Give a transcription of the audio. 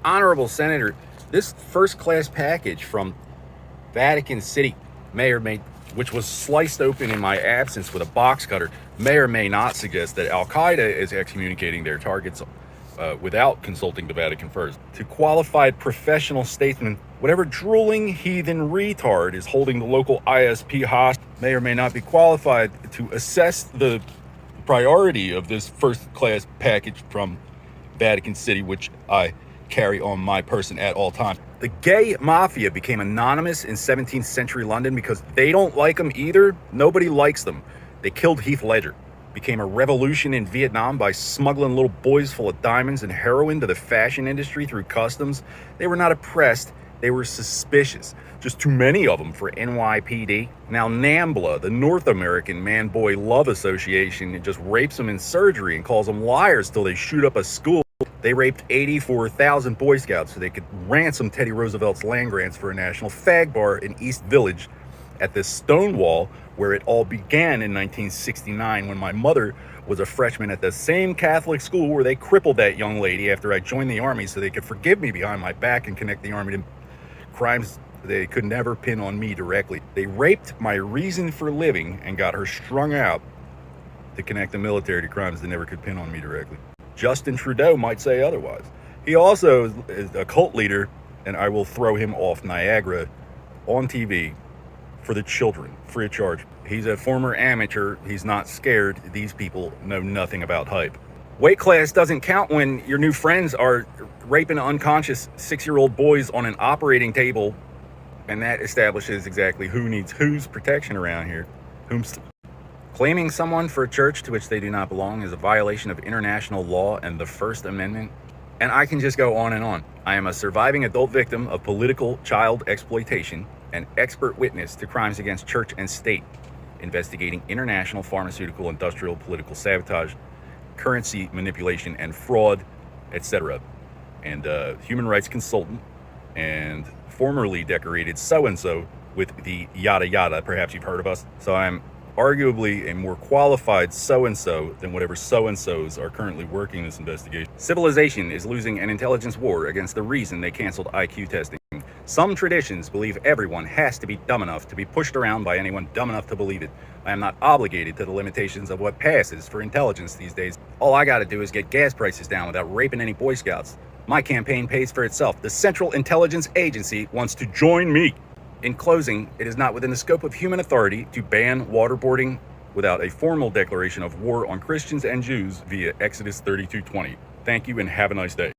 Honorable Senator, this first-class package from Vatican City which was sliced open in my absence with a box cutter, may or may not suggest that Al-Qaeda is excommunicating their targets without consulting the Vatican first. To qualified professional statesmen, whatever drooling heathen retard is holding the local ISP hostage may or may not be qualified to assess the priority of this first-class package from Vatican City, which I carry on my person at all times. The gay mafia became anonymous in 17th century London because they don't like them either. Nobody likes them. They killed Heath Ledger. Became a revolution in Vietnam by smuggling little boys full of diamonds and heroin to the fashion industry through customs. They were not oppressed. They were suspicious. Just too many of them for NYPD. Now NAMBLA, the North American Man-Boy Love Association, it just rapes them in surgery and calls them liars till they shoot up a school. They raped 84,000 Boy Scouts so they could ransom Teddy Roosevelt's land grants for a national fag bar in East Village at the Stonewall, where it all began in 1969 when my mother was a freshman at the same Catholic school where they crippled that young lady after I joined the Army so they could forgive me behind my back and connect the Army to crimes they could never pin on me directly. They raped my reason for living and got her strung out to connect the military to crimes they never could pin on me directly. Justin Trudeau might say otherwise. He also is a cult leader, and I will throw him off Niagara on TV for the children, free of charge. He's a former amateur. He's not scared. These people know nothing about hype. Weight class doesn't count when your new friends are raping unconscious 6-year-old boys on an operating table, and that establishes exactly who needs whose protection around here. Claiming someone for a church to which they do not belong is a violation of international law and the First Amendment. And I can just go on and on. I am a surviving adult victim of political child exploitation and expert witness to crimes against church and state, investigating international pharmaceutical, industrial, political sabotage, currency manipulation and fraud, etc. And human rights consultant and formerly decorated so-and-so with the yada yada. Perhaps you've heard of us. So I'm arguably a more qualified so-and-so than whatever so-and-sos are currently working this investigation. Civilization is losing an intelligence war against the reason they canceled IQ testing. Some traditions believe everyone has to be dumb enough to be pushed around by anyone dumb enough to believe it. I am not obligated to the limitations of what passes for intelligence these days. All I gotta do is get gas prices down without raping any Boy Scouts. My campaign pays for itself. The Central Intelligence Agency wants to join me. In closing, it is not within the scope of human authority to ban waterboarding without a formal declaration of war on Christians and Jews via Exodus 32:20. Thank you and have a nice day.